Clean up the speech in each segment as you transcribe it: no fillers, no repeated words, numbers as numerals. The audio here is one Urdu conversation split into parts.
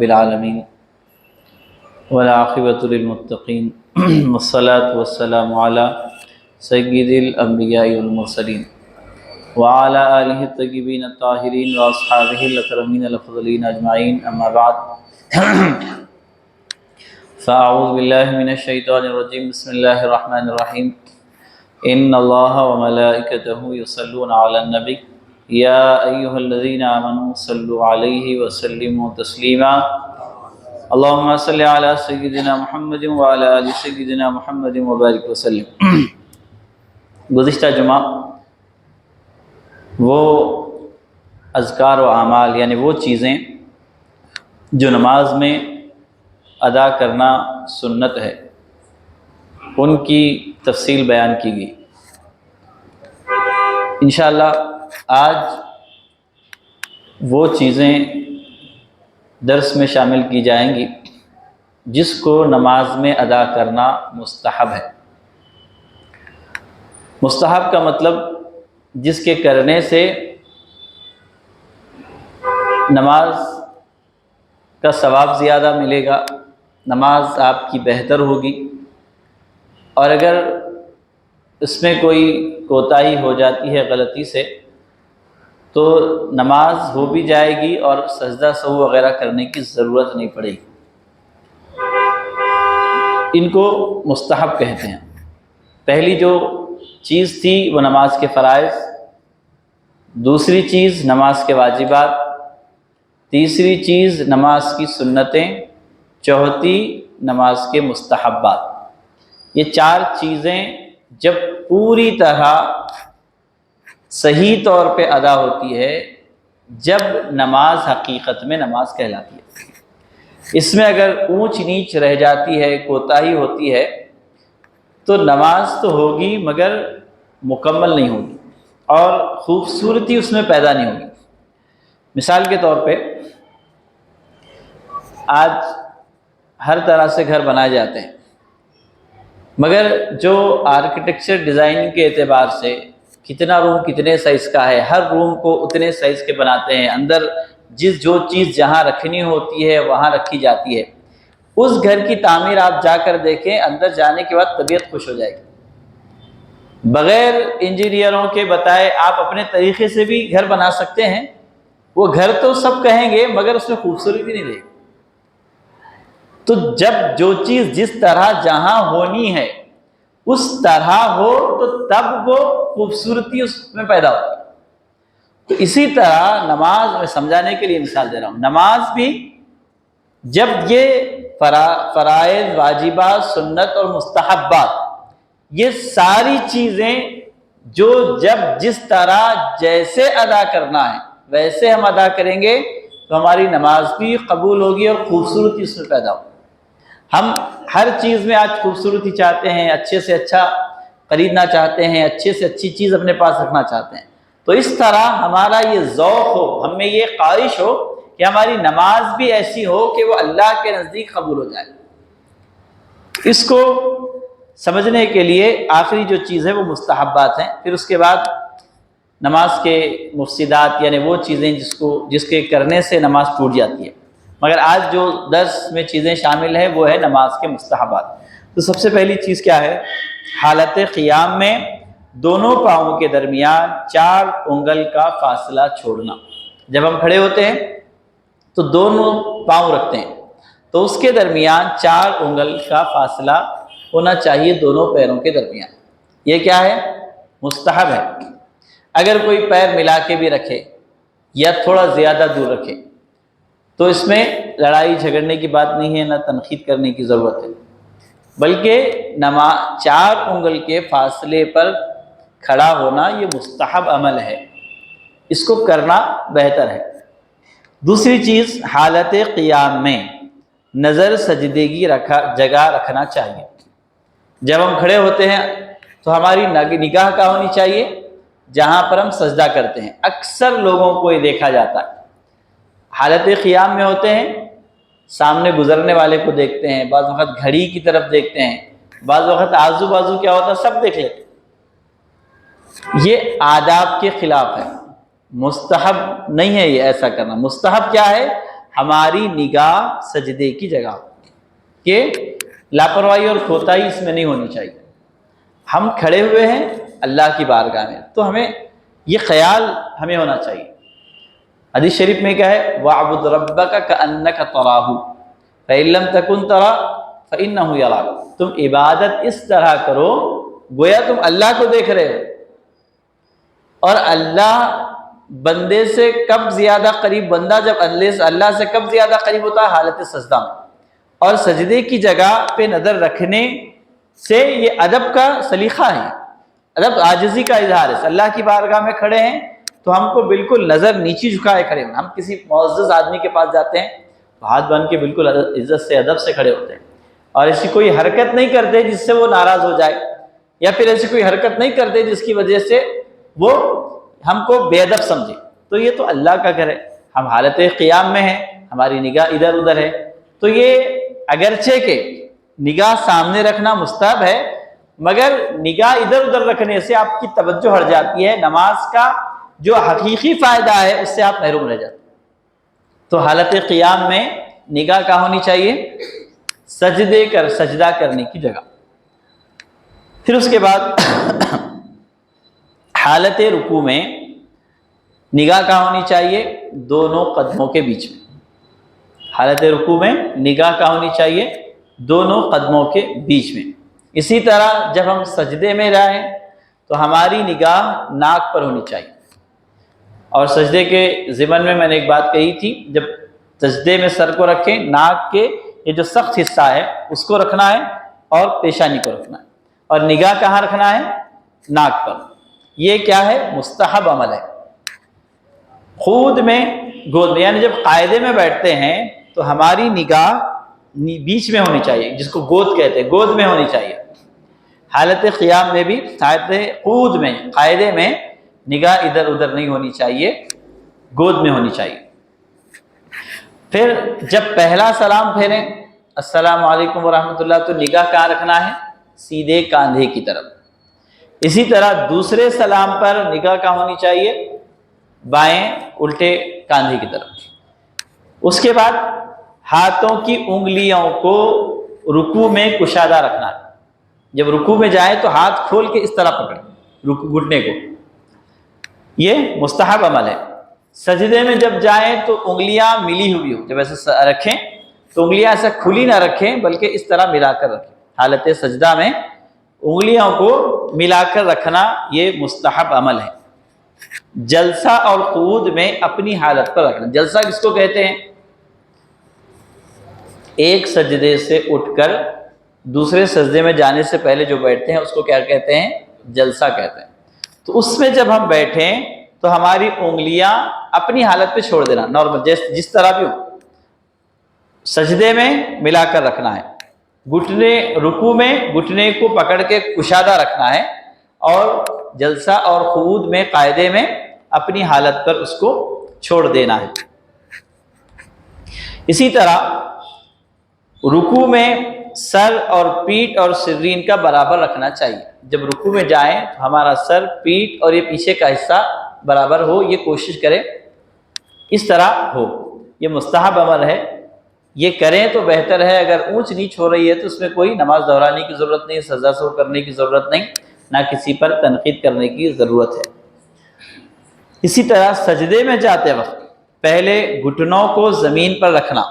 رب العالمین والعاقبۃ للمتقین والصلاة والسلام علی سید الانبیاء والمرسلین وعلی آلہ الطیبین الطاہرین واصحابہ الاکرمین الافضلین اجمعین، اما بعد فاعوذ باللہ من الشیطان الرجیم، بسم اللہ الرحمن الرحیم۔ ان اللہ وملائکتہ یصلون علی النبی یا ایہا الذین آمنوا صلوا علیہ وسلموا تسلیما۔ اللہم صلی علی سیدنا محمد وعلی آل سیدنا محمد وبارک وسلم۔ گزشتہ جمعہ وہ اذکار و اعمال یعنی وہ چیزیں جو نماز میں ادا کرنا سنت ہے، ان کی تفصیل بیان کی گئی۔ انشاءاللہ آج وہ چیزیں درس میں شامل کی جائیں گی جس کو نماز میں ادا کرنا مستحب ہے۔ مستحب کا مطلب جس کے کرنے سے نماز کا ثواب زیادہ ملے گا، نماز آپ کی بہتر ہوگی، اور اگر اس میں کوئی کوتاہی ہو جاتی ہے غلطی سے تو نماز ہو بھی جائے گی اور سجدہ سہو وغیرہ کرنے کی ضرورت نہیں پڑے گی۔ ان کو مستحب کہتے ہیں۔ پہلی جو چیز تھی وہ نماز کے فرائض، دوسری چیز نماز کے واجبات، تیسری چیز نماز کی سنتیں، چوتھی نماز کے مستحبات۔ یہ چار چیزیں جب پوری طرح صحیح طور پہ ادا ہوتی ہے، جب نماز حقیقت میں نماز کہلاتی ہے۔ اس میں اگر اونچ نیچ رہ جاتی ہے، کوتاہی ہوتی ہے، تو نماز تو ہوگی مگر مکمل نہیں ہوگی اور خوبصورتی اس میں پیدا نہیں ہوگی۔ مثال کے طور پہ آج ہر طرح سے گھر بنائے جاتے ہیں، مگر جو آرکیٹیکچر ڈیزائن کے اعتبار سے کتنا روم کتنے سائز کا ہے، ہر روم کو اتنے سائز کے بناتے ہیں، اندر جو چیز جہاں رکھنی ہوتی ہے وہاں رکھی جاتی ہے۔ اس گھر کی تعمیر آپ جا کر دیکھیں، اندر جانے کے بعد طبیعت خوش ہو جائے گی۔ بغیر انجینئروں کے بتائے آپ اپنے طریقے سے بھی گھر بنا سکتے ہیں، وہ گھر تو سب کہیں گے مگر اس میں خوبصورتی نہیں رہے گی۔ تو جب جو چیز جس طرح جہاں ہونی ہے اس طرح ہو تو تب وہ خوبصورتی اس میں پیدا ہوتی ہے۔ تو اسی طرح نماز میں سمجھانے کے لیے مثال دے رہا ہوں، نماز بھی جب یہ فرائض، واجبات، سنت اور مستحبات، یہ ساری چیزیں جو جب جس طرح جیسے ادا کرنا ہے ویسے ہم ادا کریں گے تو ہماری نماز بھی قبول ہوگی اور خوبصورتی اس میں پیدا ہوگی۔ ہم ہر چیز میں آج خوبصورتی چاہتے ہیں، اچھے سے اچھا خریدنا چاہتے ہیں، اچھے سے اچھی چیز اپنے پاس رکھنا چاہتے ہیں۔ تو اس طرح ہمارا یہ ذوق ہو، ہم میں یہ خواہش ہو کہ ہماری نماز بھی ایسی ہو کہ وہ اللہ کے نزدیک قبول ہو جائے۔ اس کو سمجھنے کے لیے آخری جو چیز ہے وہ مستحبات ہیں، پھر اس کے بعد نماز کے مفسدات یعنی وہ چیزیں جس کے کرنے سے نماز ٹوٹ جاتی ہے۔ مگر آج جو درس میں چیزیں شامل ہیں وہ ہے نماز کے مستحبات۔ تو سب سے پہلی چیز کیا ہے؟ حالت قیام میں دونوں پاؤں کے درمیان 4 انگل کا فاصلہ چھوڑنا۔ جب ہم کھڑے ہوتے ہیں تو دونوں پاؤں رکھتے ہیں، تو اس کے درمیان 4 انگل کا فاصلہ ہونا چاہیے دونوں پیروں کے درمیان۔ یہ کیا ہے؟ مستحب ہے۔ اگر کوئی پیر ملا کے بھی رکھے یا تھوڑا زیادہ دور رکھے تو اس میں لڑائی جھگڑنے کی بات نہیں ہے، نہ تنقید کرنے کی ضرورت ہے، بلکہ 4 انگل کے فاصلے پر کھڑا ہونا یہ مستحب عمل ہے، اس کو کرنا بہتر ہے۔ دوسری چیز، حالت قیام میں نظر سجدے کی جگہ رکھنا چاہیے۔ جب ہم کھڑے ہوتے ہیں تو ہماری نگاہ کہاں ہونی چاہیے؟ جہاں پر ہم سجدہ کرتے ہیں۔ اکثر لوگوں کو یہ دیکھا جاتا ہے حالت قیام میں ہوتے ہیں، سامنے گزرنے والے کو دیکھتے ہیں، بعض وقت گھڑی کی طرف دیکھتے ہیں، بعض وقت آزو بازو کیا ہوتا ہے سب دیکھ لیتے ہیں۔ یہ آداب کے خلاف ہے، مستحب نہیں ہے یہ ایسا کرنا۔ مستحب کیا ہے؟ ہماری نگاہ سجدے کی جگہ کہ لاپرواہی اور کوتاہی اس میں نہیں ہونی چاہیے. ہم کھڑے ہوئے ہیں اللہ کی بارگاہ میں تو ہمیں یہ خیال ہمیں ہونا چاہیے. حدیث شریف میں کیا ہے؟ وَاعْبُدْ رَبَّكَ كَأَنَّكَ تَرَاهُ فَإِن لَّمْ تَكُن تَرَاهُ فَإِنَّهُ يَرَاكَ. تم عبادت اس طرح کرو گویا تم اللہ کو دیکھ رہے ہو. اور اللہ بندے سے کب زیادہ قریب، بندہ جب اللہ سے کب زیادہ قریب ہوتا ہے؟ حالت سجدہ میں. اور سجدے کی جگہ پہ نظر رکھنے سے یہ ادب کا سلیقہ ہے، ادب عاجزی کا اظہار ہے. اللہ کی بارگاہ میں کھڑے ہیں تو ہم کو بالکل نظر نیچی جھکائے کھڑے ہیں. ہم کسی معزز آدمی کے پاس جاتے ہیں تو ہاتھ بن کے بالکل عزت سے ادب سے کھڑے ہوتے ہیں، اور ایسی کوئی حرکت نہیں کرتے جس سے وہ ناراض ہو جائے، یا پھر ایسی کوئی حرکت نہیں کرتے جس کی وجہ سے وہ ہم کو بے ادب سمجھے. تو یہ تو اللہ کا گھر ہے، ہم حالت قیام میں ہیں، ہماری نگاہ ادھر ادھر ہے. تو یہ اگرچہ کہ نگاہ سامنے رکھنا مستحب ہے، مگر نگاہ ادھر ادھر رکھنے سے آپ کی توجہ ہٹ جاتی ہے، نماز کا جو حقیقی فائدہ ہے اس سے آپ محروم رہ جاتے ہیں. تو حالت قیام میں نگاہ کہاں ہونی چاہیے؟ سجدہ کرنے کی جگہ. پھر اس کے بعد حالت رکوع میں نگاہ کہاں ہونی چاہیے؟ دونوں قدموں کے بیچ میں. حالت رکوع میں نگاہ کہاں ہونی چاہیے؟ دونوں قدموں کے بیچ میں. اسی طرح جب ہم سجدے میں رہیں تو ہماری نگاہ ناک پر ہونی چاہیے. اور سجدے کے ضمن میں نے ایک بات کہی تھی، جب سجدے میں سر کو رکھیں، ناک کے یہ جو سخت حصہ ہے اس کو رکھنا ہے اور پیشانی کو رکھنا ہے، اور نگاہ کہاں رکھنا ہے؟ ناک پر. یہ کیا ہے؟ مستحب عمل ہے. خود میں گود میں، یعنی جب قاعدے میں بیٹھتے ہیں تو ہماری نگاہ بیچ میں ہونی چاہیے، جس کو گود کہتے ہیں، گود میں ہونی چاہیے. حالت قیام میں بھی حالت قعود میں، قاعدے میں نگاہ ادھر ادھر نہیں ہونی چاہیے، گود میں ہونی چاہیے. پھر جب پہلا سلام پھیریں السلام علیکم ورحمۃ اللہ، تو نگاہ کہاں رکھنا ہے؟ سیدھے کاندھے کی طرف. اسی طرح دوسرے سلام پر نگاہ کہاں ہونی چاہیے؟ بائیں الٹے کاندھے کی طرف. اس کے بعد ہاتھوں کی انگلیوں کو رکوع میں کشادہ رکھنا ہے. جب رکوع میں جائیں تو ہاتھ کھول کے اس طرح پکڑیں گھٹنے کو، یہ مستحب عمل ہے. سجدے میں جب جائیں تو انگلیاں ملی ہوئی ہو، جب ایسے رکھیں تو انگلیاں ایسا کھلی نہ رکھیں بلکہ اس طرح ملا کر رکھیں. حالت سجدہ میں انگلیوں کو ملا کر رکھنا یہ مستحب عمل ہے. جلسہ اور قعود میں اپنی حالت پر رکھنا. جلسہ کس کو کہتے ہیں؟ ایک سجدے سے اٹھ کر دوسرے سجدے میں جانے سے پہلے جو بیٹھتے ہیں اس کو کیا کہتے ہیں؟ جلسہ کہتے ہیں. تو اس میں جب ہم بیٹھیں تو ہماری انگلیاں اپنی حالت پہ چھوڑ دینا، نارمل جس طرح بھی ہو. سجدے میں ملا کر رکھنا ہے، گھٹنے رکوع میں گھٹنے کو پکڑ کے کشادہ رکھنا ہے، اور جلسہ اور قعود میں قاعدے میں اپنی حالت پر اس کو چھوڑ دینا ہے. اسی طرح رکوع میں سر اور پیٹھ اور سرین کا برابر رکھنا چاہیے. جب رکوع میں جائیں تو ہمارا سر، پیٹھ اور یہ پیچھے کا حصہ برابر ہو، یہ کوشش کریں اس طرح ہو. یہ مستحب عمل ہے، یہ کریں تو بہتر ہے. اگر اونچ نیچ ہو رہی ہے تو اس میں کوئی نماز دہرانے کی ضرورت نہیں، سجدہ سہو کرنے کی ضرورت نہیں، نہ کسی پر تنقید کرنے کی ضرورت ہے. اسی طرح سجدے میں جاتے وقت پہلے گھٹنوں کو زمین پر رکھنا،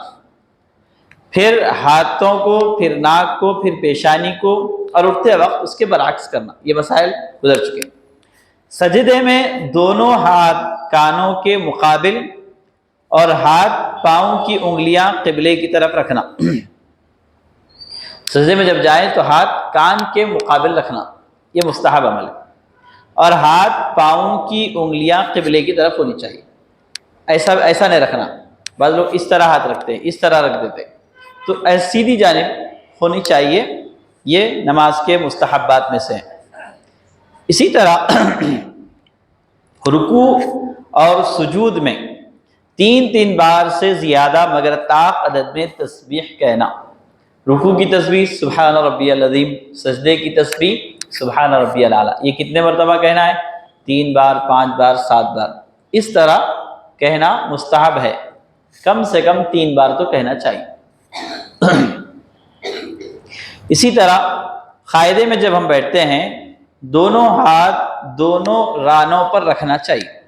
پھر ہاتھوں کو، پھر ناک کو، پھر پیشانی کو، اور اٹھتے وقت اس کے برعکس کرنا. یہ مسائل گزر چکے. سجدے میں دونوں ہاتھ کانوں کے مقابل اور ہاتھ پاؤں کی انگلیاں قبلے کی طرف رکھنا. سجدے میں جب جائیں تو ہاتھ کان کے مقابل رکھنا، یہ مستحب عمل ہے. اور ہاتھ پاؤں کی انگلیاں قبلے کی طرف ہونی چاہیے. ایسا نہیں رکھنا. بعض لوگ اس طرح ہاتھ رکھتے ہیں، اس طرح رکھ دیتے، تو سیدھی جانب ہونی چاہیے. یہ نماز کے مستحبات میں سے ہے. اسی طرح رکوع اور سجود میں 3 بار سے زیادہ مگر طاق عدد میں تسبیح کہنا. رکوع کی تسبیح سبحان ربی العظیم، سجدے کی تسبیح سبحان ربی الاعلیٰ. یہ کتنے مرتبہ کہنا ہے؟ 3 بار، 5 بار، 7 بار. اس طرح کہنا مستحب ہے. کم سے کم 3 بار تو کہنا چاہیے۔ اسی طرح قاعدے میں جب ہم بیٹھتے ہیں دونوں ہاتھ دونوں رانوں پر رکھنا چاہیے۔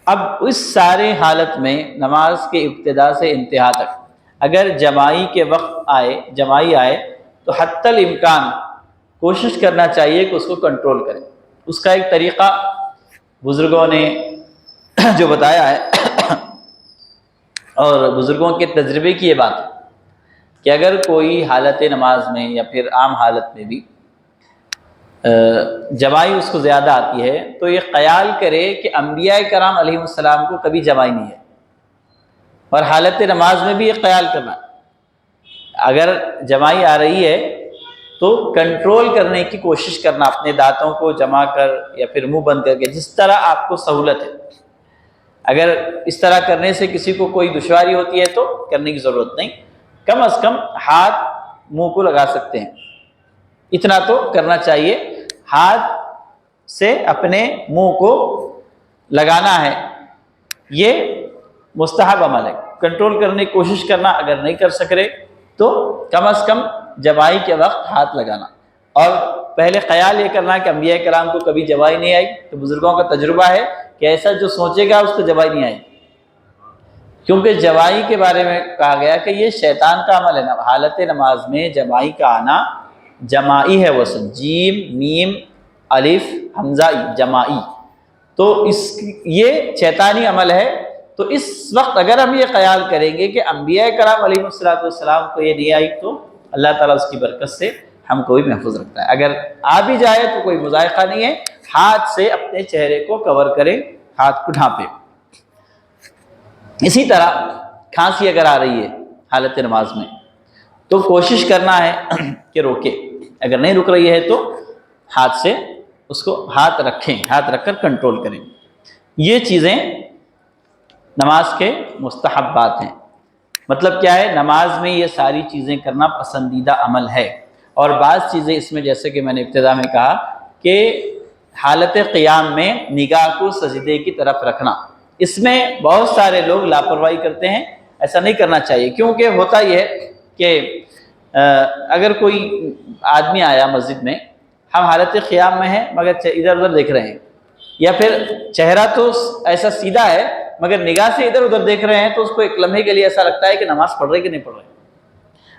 اب اس سارے حالت میں نماز کے ابتدا سے انتہا تک اگر جماعی آئے تو حتی الامکان کوشش کرنا چاہیے کہ اس کو کنٹرول کریں۔ اس کا ایک طریقہ بزرگوں نے جو بتایا ہے اور بزرگوں کے تجربے کی یہ بات ہے کہ اگر کوئی حالت نماز میں یا پھر عام حالت میں بھی جماعی اس کو زیادہ آتی ہے تو یہ خیال کرے کہ انبیاء کرام علیہ السلام کو کبھی جماعی نہیں ہے، اور حالت نماز میں بھی یہ خیال کرنا اگر جماعی آ رہی ہے تو کنٹرول کرنے کی کوشش کرنا، اپنے دانتوں کو جما کر یا پھر منہ بند کر کے، جس طرح آپ کو سہولت ہے۔ اگر اس طرح کرنے سے کسی کو کوئی دشواری ہوتی ہے تو کرنے کی ضرورت نہیں، کم از کم ہاتھ منہ کو لگا سکتے ہیں، اتنا تو کرنا چاہیے۔ ہاتھ سے اپنے منہ کو لگانا ہے، یہ مستحب عمل ہے۔ کنٹرول کرنے کی کوشش کرنا، اگر نہیں کر سک رہے تو کم از کم جماعی کے وقت ہاتھ لگانا، اور پہلے خیال یہ کرنا کہ انبیاء کرام کو کبھی جماعی نہیں آئی، تو بزرگوں کا تجربہ ہے کہ ایسا جو سوچے گا اس کو جماعی نہیں آئی، کیونکہ جماعی کے بارے میں کہا گیا کہ یہ شیطان کا عمل ہے۔ حالت نماز میں جماعی کا آنا جماعی ہے، وصل جیم میم الف حمزہ جماعی، تو یہ شیطانی عمل ہے۔ تو اس وقت اگر ہم یہ خیال کریں گے کہ انبیاء کرام علیہ السلام کو یہ نہیں آئی تو اللہ تعالیٰ اس کی برکت سے ہم کو بھی محفوظ رکھتا ہے۔ اگر آ بھی جائے تو کوئی مضائقہ نہیں ہے، ہاتھ سے اپنے چہرے کو کور کریں، ہاتھ کو ڈھانپیں۔ اسی طرح کھانسی اگر آ رہی ہے حالت نماز میں تو کوشش کرنا ہے کہ روکے، اگر نہیں رک رہی ہے تو ہاتھ سے اس کو ہاتھ رکھ کر کنٹرول کریں۔ یہ چیزیں نماز کے مستحبات ہیں۔ مطلب کیا ہے، نماز میں یہ ساری چیزیں کرنا پسندیدہ عمل ہے، اور بعض چیزیں اس میں جیسے کہ میں نے ابتدا میں کہا کہ حالت قیام میں نگاہ کو سجدے کی طرف رکھنا، اس میں بہت سارے لوگ لاپرواہی کرتے ہیں، ایسا نہیں کرنا چاہیے۔ کیونکہ ہوتا یہ ہے کہ اگر کوئی آدمی آیا مسجد میں، ہم حالت قیام میں ہیں مگر ادھر ادھر دیکھ رہے ہیں، یا پھر چہرہ تو ایسا سیدھا ہے مگر نگاہ سے ادھر ادھر دیکھ رہے ہیں، تو اس کو ایک لمحے کے لیے ایسا لگتا ہے کہ نماز پڑھ رہے کہ نہیں پڑھ رہے۔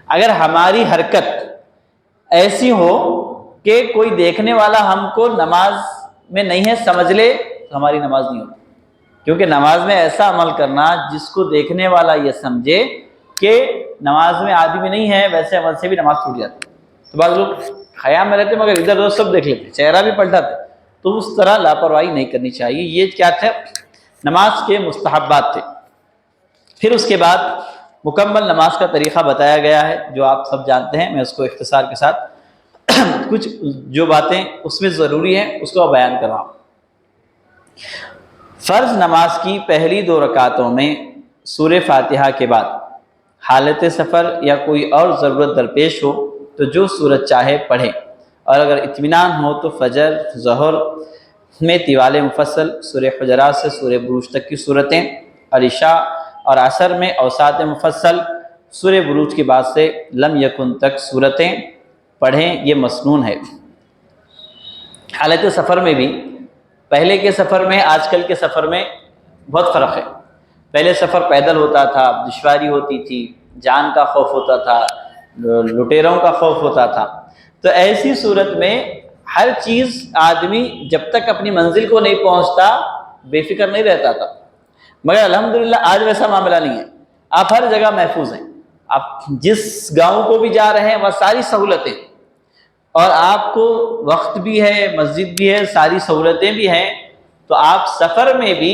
اگر ہماری حرکت ایسی ہو کہ کوئی دیکھنے والا ہم کو نماز میں نہیں ہے سمجھ لے تو ہماری نماز نہیں ہوتی، کیونکہ نماز میں ایسا عمل کرنا جس کو دیکھنے والا یہ سمجھے کہ نماز میں آدمی نہیں ہے، ویسے عمل سے بھی نماز ٹوٹ جاتی۔ تو بعض لوگ خیام میں رہتے مگر ادھر ادھر سب دیکھ لیتے، چہرہ بھی پلٹاتے، تو اس طرح لاپرواہی نہیں کرنی چاہیے۔ یہ کیا تھے؟ نماز کے مستحبات تھے۔ پھر اس کے بعد مکمل نماز کا طریقہ بتایا گیا ہے جو آپ سب جانتے ہیں، میں اس کو اختصار کے ساتھ کچھ جو باتیں اس میں ضروری ہیں اس کو بیان کر رہا ہوں۔ فرض نماز کی پہلی 2 رکعتوں میں سورہ فاتحہ کے بعد حالت سفر یا کوئی اور ضرورت درپیش ہو تو جو سورت چاہے پڑھیں، اور اگر اطمینان ہو تو فجر ظہر میں طوال مفصل سورہ حجرات سے سورہ بروج تک کی صورتیں، اور عشاء اور عصر میں اوساط مفصل سورہ بروج کے بعد سے لم یکن تک صورتیں پڑھیں، یہ مسنون ہے۔ حالت سفر میں بھی پہلے کے سفر میں آج کل کے سفر میں بہت فرق ہے۔ پہلے سفر پیدل ہوتا تھا، دشواری ہوتی تھی، جان کا خوف ہوتا تھا، لٹیروں کا خوف ہوتا تھا، تو ایسی صورت میں ہر چیز آدمی جب تک اپنی منزل کو نہیں پہنچتا بے فکر نہیں رہتا تھا، مگر الحمدللہ آج ویسا معاملہ نہیں ہے، آپ ہر جگہ محفوظ ہیں، آپ جس گاؤں کو بھی جا رہے ہیں وہاں ساری سہولتیں، اور آپ کو وقت بھی ہے، مسجد بھی ہے، ساری سہولتیں بھی ہیں، تو آپ سفر میں بھی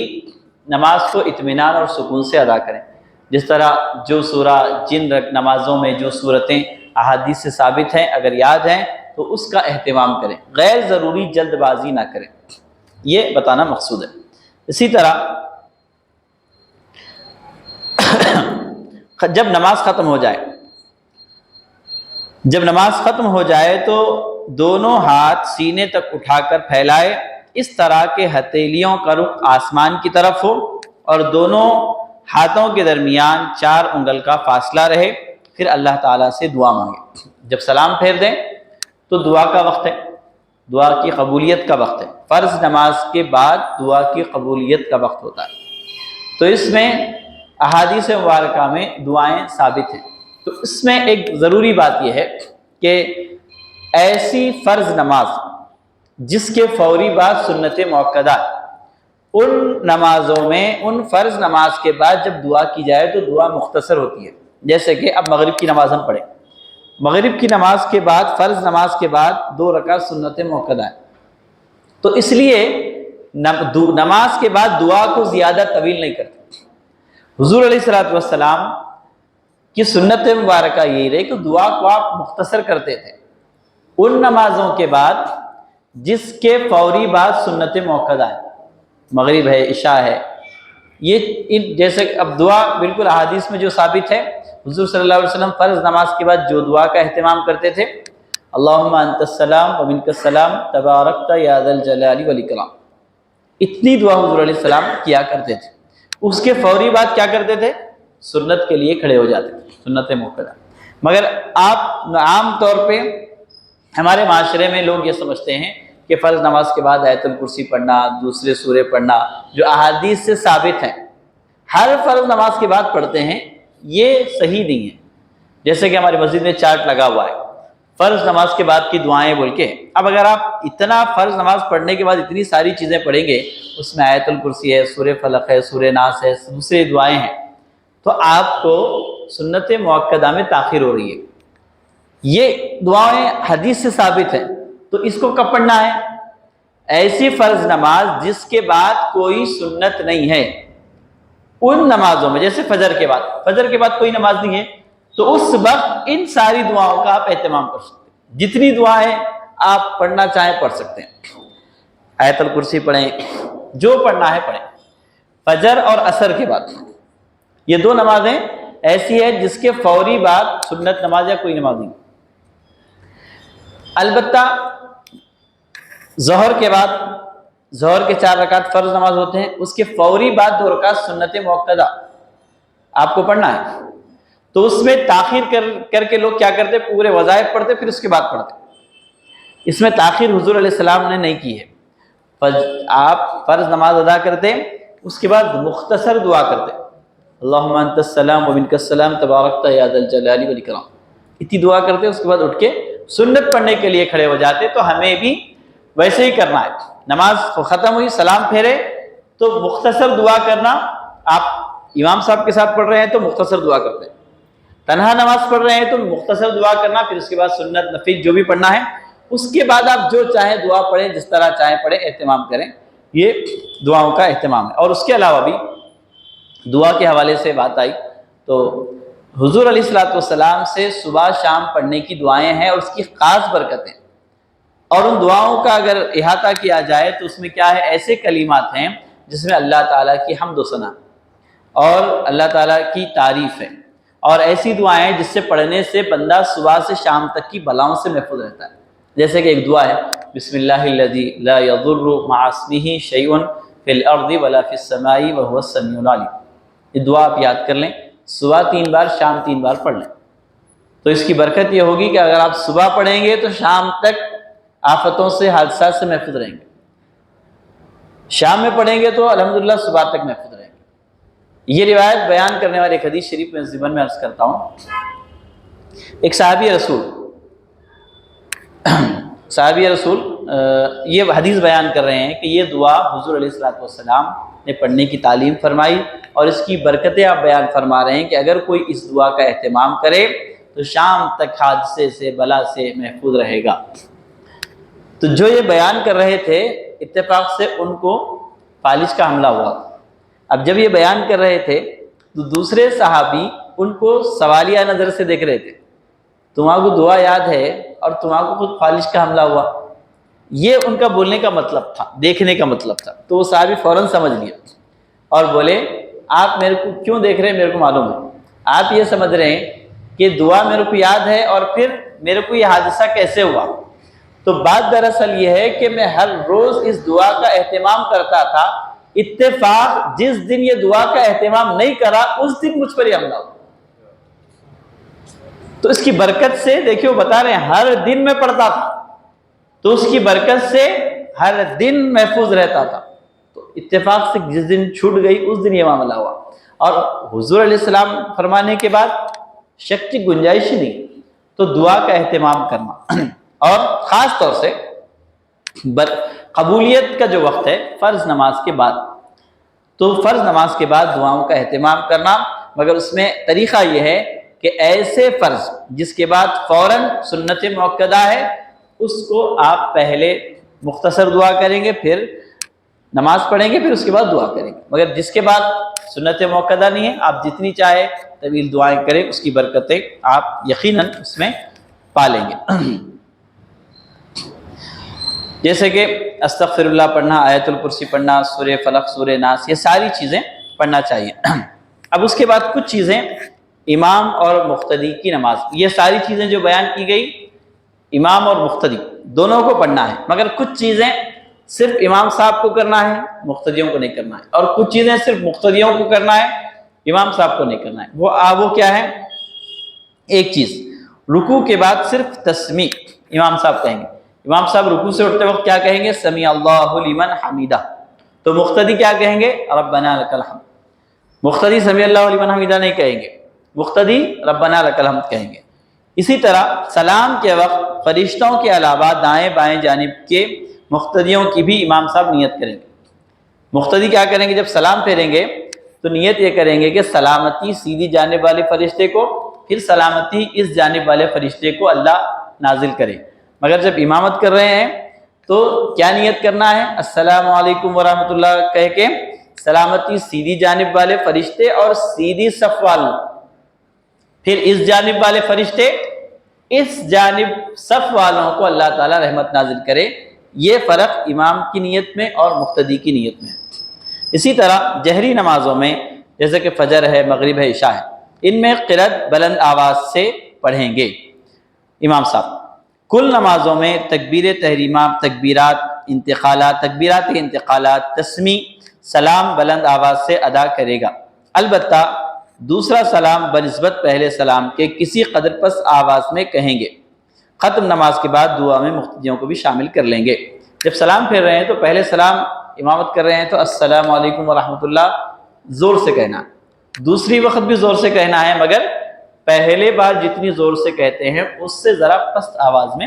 نماز کو اطمینان اور سکون سے ادا کریں۔ جس طرح جو سورہ جن نمازوں میں جو صورتیں احادیث سے ثابت ہیں اگر یاد ہیں تو اس کا اہتمام کریں، غیر ضروری جلد بازی نہ کریں، یہ بتانا مقصود ہے۔ اسی طرح جب نماز ختم ہو جائے تو دونوں ہاتھ سینے تک اٹھا کر پھیلائے، اس طرح کہ ہتھیلیوں کا رخ آسمان کی طرف ہو اور دونوں ہاتھوں کے درمیان 4 انگل کا فاصلہ رہے، پھر اللہ تعالیٰ سے دعا مانگے۔ جب سلام پھیر دیں تو دعا کا وقت ہے، دعا کی قبولیت کا وقت ہے۔ فرض نماز کے بعد دعا کی قبولیت کا وقت ہوتا ہے، تو اس میں احادیث مبارکہ میں دعائیں ثابت ہیں۔ تو اس میں ایک ضروری بات یہ ہے کہ ایسی فرض نماز جس کے فوری بعد سنت مؤکدہ، ان نمازوں میں، ان فرض نماز کے بعد جب دعا کی جائے تو دعا مختصر ہوتی ہے۔ جیسے کہ اب مغرب کی نماز ہم پڑھیں، مغرب کی نماز کے بعد، فرض نماز کے بعد 2 رکعت سنت مؤکدہ ہے، تو اس لیے نماز کے بعد دعا کو زیادہ طویل نہیں کرتے۔ حضور علیہ الصلوۃ والسلام کی سنت مبارکہ یہی رہی کہ دعا کو آپ مختصر کرتے تھے ان نمازوں کے بعد جس کے فوری بعد سنت مؤکدہ ہے، مغرب ہے، عشاء ہے، یہ جیسے اب دعا بالکل احادیث میں جو ثابت ہے، حضور صلی اللہ علیہ وسلم فرض نماز کے بعد جو دعا کا اہتمام کرتے تھے، اللہم انت السلام و منک السلام تبارکت یا ذا الجلال والاکرام، اتنی دعا حضور علیہ السلام کیا کرتے تھے۔ اس کے فوری بعد کیا کرتے تھے؟ سنت کے لیے کھڑے ہو جاتے تھے، سنت مؤکدہ۔ مگر آپ عام طور پہ ہمارے معاشرے میں لوگ یہ سمجھتے ہیں کہ فرض نماز کے بعد آیت الکرسی پڑھنا، دوسرے سورے پڑھنا، جو احادیث سے ثابت ہیں، ہر فرض نماز کے بعد پڑھتے ہیں، یہ صحیح نہیں ہے۔ جیسے کہ ہماری مسجد میں چارٹ لگا ہوا ہے، فرض نماز کے بعد کی دعائیں بول کے۔ اب اگر آپ اتنا فرض نماز پڑھنے کے بعد اتنی ساری چیزیں پڑھیں گے، اس میں آیت الکرسی ہے، سورہ فلق ہے، سورہ ناس ہے، دوسری دعائیں ہیں، تو آپ کو سنت مؤکدہ میں تاخیر ہو رہی ہے۔ یہ دعائیں حدیث سے ثابت ہیں، تو اس کو کب پڑھنا ہے؟ ایسی فرض نماز جس کے بعد کوئی سنت نہیں ہے، ان نمازوں میں، جیسے فجر کے بعد کوئی نماز نہیں ہے، تو اس وقت ان ساری دعاؤں کا آپ اہتمام کر سکتے ہیں، جتنی دعائیں آپ پڑھنا چاہیں پڑھ سکتے ہیں۔ آیت الکرسی پڑھیں، جو پڑھنا ہے پڑھیں۔ فجر اور عصر کے بعد یہ 2 نمازیں ایسی ہے جس کے فوری بعد سنت نماز یا کوئی نماز نہیں۔ البتہ ظہر کے بعد، ظہر کے 4 رکعت فرض نماز ہوتے ہیں، اس کے فوری بعد 2 رکعت سنت مؤکدہ آپ کو پڑھنا ہے، تو اس میں تاخیر کر کے لوگ کیا کرتے؟ پورے وظائف پڑھتے پھر اس کے بعد پڑھتے۔ اس میں تاخیر حضور علیہ السلام نے نہیں کی ہے۔ آپ فرض نماز ادا کرتے، اس کے بعد مختصر دعا کرتے، اللہم انت السلام و منک السلام تبارکت یا ذا الجلال والاکرام، اتنی دعا کرتے، اس کے بعد اٹھ کے سنت پڑھنے کے لیے کھڑے ہو جاتے۔ تو ہمیں بھی ویسے ہی کرنا ہے۔ نماز ختم ہوئی، سلام پھیرے تو مختصر دعا کرنا۔ آپ امام صاحب کے ساتھ پڑھ رہے ہیں تو مختصر دعا کرتے ہیں، تنہا نماز پڑھ رہے ہیں تو مختصر دعا کرنا، پھر اس کے بعد سنت نفل جو بھی پڑھنا ہے، اس کے بعد آپ جو چاہیں دعا پڑھیں، جس طرح چاہیں پڑھیں، اہتمام کریں۔ یہ دعاؤں کا اہتمام ہے۔ اور اس کے علاوہ بھی دعا کے حوالے سے بات آئی تو حضور علیہ الصلوۃ والسلام سے صبح شام پڑھنے کی دعائیں ہیں اور اس کی خاص برکتیں، اور ان دعاؤں کا اگر احاطہ کیا جائے تو اس میں کیا ہے؟ ایسے کلمات ہیں جس میں اللہ تعالیٰ کی حمد و ثنا اور اللہ تعالیٰ کی تعریف ہے، اور ایسی دعائیں جس سے پڑھنے سے بندہ صبح سے شام تک کی بلاؤں سے محفوظ رہتا ہے۔ جیسے کہ ایک دعا ہے، بسم اللہ الذی لا یضر مع اسمہ شیء فی الارض ولا فی السماء وہو السمیع العلیم۔ یہ دعا آپ یاد کر لیں، صبح 3 بار، شام 3 بار پڑھ لیں، تو اس کی برکت یہ ہوگی کہ اگر آپ صبح پڑھیں گے تو شام تک آفتوں سے، حادثات سے محفوظ رہیں گے، شام میں پڑھیں گے تو الحمدللہ صبح تک محفوظ رہیں گے۔ یہ روایت بیان کرنے والے ایک حدیث شریف میں ضمن میں عرض کرتا ہوں۔ ایک صحابی رسول یہ حدیث بیان کر رہے ہیں کہ یہ دعا حضور علیہ الصلوۃ والسلام نے پڑھنے کی تعلیم فرمائی، اور اس کی برکتیں آپ بیان فرما رہے ہیں کہ اگر کوئی اس دعا کا اہتمام کرے تو شام تک حادثے سے، بلا سے محفوظ رہے گا۔ تو جو یہ بیان کر رہے تھے، اتفاق سے ان کو فالج کا حملہ ہوا۔ اب جب یہ بیان کر رہے تھے تو دوسرے صحابی ان کو سوالیہ نظر سے دیکھ رہے تھے، تمہارے کو دعا یاد ہے اور تمہارے کو خود فالج کا حملہ ہوا۔ یہ ان کا بولنے کا مطلب تھا، دیکھنے کا مطلب تھا۔ تو وہ صحابی فوراً سمجھ لیا اور بولے، آپ میرے کو کیوں دیکھ رہے ہیں؟ میرے کو معلوم ہے، آپ یہ سمجھ رہے ہیں کہ دعا میرے کو یاد ہے اور پھر میرے کو یہ حادثہ کیسے ہوا؟ تو بات دراصل یہ ہے کہ میں ہر روز اس دعا کا اہتمام کرتا تھا اتفاق جس دن یہ دعا کا اہتمام نہیں کرا اس دن مجھ پر یہ حملہ ہوا. تو اس کی برکت سے دیکھیے وہ بتا رہے ہیں ہر دن میں پڑھتا تھا تو اس کی برکت سے ہر دن محفوظ رہتا تھا. تو اتفاق سے جس دن چھوٹ گئی اس دن یہ معاملہ ہوا. اور حضور علیہ السلام فرمانے کے بعد شک کی گنجائش ہی نہیں. تو دعا کا اہتمام کرنا اور خاص طور سے قبولیت کا جو وقت ہے فرض نماز کے بعد، تو فرض نماز کے بعد دعاؤں کا اہتمام کرنا، مگر اس میں طریقہ یہ ہے کہ ایسے فرض جس کے بعد فوراً سنت مؤکدہ ہے اس کو آپ پہلے مختصر دعا کریں گے، پھر نماز پڑھیں گے، پھر اس کے بعد دعا کریں گے. مگر جس کے بعد سنت مؤکدہ نہیں ہے آپ جتنی چاہے طویل دعائیں کریں، اس کی برکتیں آپ یقیناً اس میں پالیں گے. جیسے کہ استغفر اللہ پڑھنا، آیت الکرسی پڑھنا، سورہ فلق، سورہ ناس، یہ ساری چیزیں پڑھنا چاہیے. اب اس کے بعد کچھ چیزیں امام اور مقتدی کی نماز، یہ ساری چیزیں جو بیان کی گئی امام اور مقتدی دونوں کو پڑھنا ہے، مگر کچھ چیزیں صرف امام صاحب کو کرنا ہے، مقتدیوں کو نہیں کرنا ہے، اور کچھ چیزیں صرف مقتدیوں کو کرنا ہے، امام صاحب کو نہیں کرنا ہے. وہ کیا ہے؟ ایک چیز رکوع کے بعد صرف تسمیع امام صاحب کہیں گے. امام صاحب رکوع سے اٹھتے وقت کیا کہیں گے؟ سمیع اللہ لمن حمیدہ. تو مقتدی کیا کہیں گے؟ ربنا لک الحمد. مقتدی سمیع اللہ لمن حمیدہ نہیں کہیں گے، مقتدی ربنا لک الحمد کہیں گے. اسی طرح سلام کے وقت فرشتوں کے علاوہ دائیں بائیں جانب کے مقتدیوں کی بھی امام صاحب نیت کریں گے. مقتدی کیا کریں گے؟ جب سلام پھیریں گے تو نیت یہ کریں گے کہ سلامتی سیدھی جانب والے فرشتے کو، پھر سلامتی اس جانب والے فرشتے کو اللہ نازل کرے. مگر جب امامت کر رہے ہیں تو کیا نیت کرنا ہے؟ السلام علیکم ورحمۃ اللہ کہہ کے سلامتی سیدھی جانب والے فرشتے اور سیدھی صف والوں، پھر اس جانب والے فرشتے اس جانب صف والوں کو اللہ تعالیٰ رحمت نازل کرے. یہ فرق امام کی نیت میں اور مقتدی کی نیت میں. اسی طرح جہری نمازوں میں جیسے کہ فجر ہے، مغرب ہے، عشاء ہے، ان میں قرأت بلند آواز سے پڑھیں گے امام صاحب. کل نمازوں میں تکبیر تحریمہ، تکبیرات انتقالات، تسمیع، سلام بلند آواز سے ادا کرے گا. البتہ دوسرا سلام بنسبت پہلے سلام کے کسی قدر پس آواز میں کہیں گے. ختم نماز کے بعد دعا میں مقتدیوں کو بھی شامل کر لیں گے. جب سلام پھیر رہے ہیں تو پہلے سلام امامت کر رہے ہیں تو السلام علیکم ورحمۃ اللہ زور سے کہنا، دوسری وقت بھی زور سے کہنا ہے، مگر پہلے بار جتنی زور سے کہتے ہیں اس سے ذرا پست آواز میں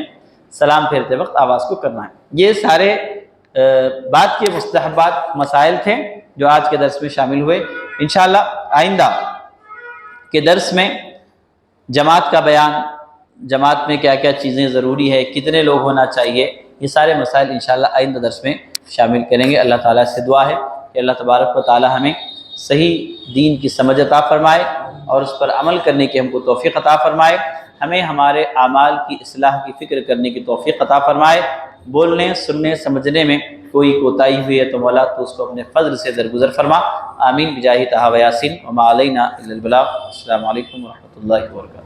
سلام پھیرتے وقت آواز کو کرنا ہے. یہ سارے بات کے مستحبات مسائل تھے جو آج کے درس میں شامل ہوئے. انشاءاللہ آئندہ کے درس میں جماعت کا بیان، جماعت میں کیا کیا چیزیں ضروری ہے، کتنے لوگ ہونا چاہیے، یہ سارے مسائل انشاءاللہ آئندہ درس میں شامل کریں گے. اللہ تعالیٰ سے دعا ہے کہ اللہ تبارک و تعالیٰ ہمیں صحیح دین کی سمجھ عطا فرمائے اور اس پر عمل کرنے کی ہم کو توفیق عطا فرمائے. ہمیں ہمارے اعمال کی اصلاح کی فکر کرنے کی توفیق عطا فرمائے. بولنے، سننے، سمجھنے میں کوئی کوتاہی ہوئی ہے تو مولا تو اس کو اپنے فضل سے درگزر فرما. آمین بجاہ طہ و یاسین وما علینا الا البلاغ. السلام علیکم ورحمۃ اللہ وبرکاتہ.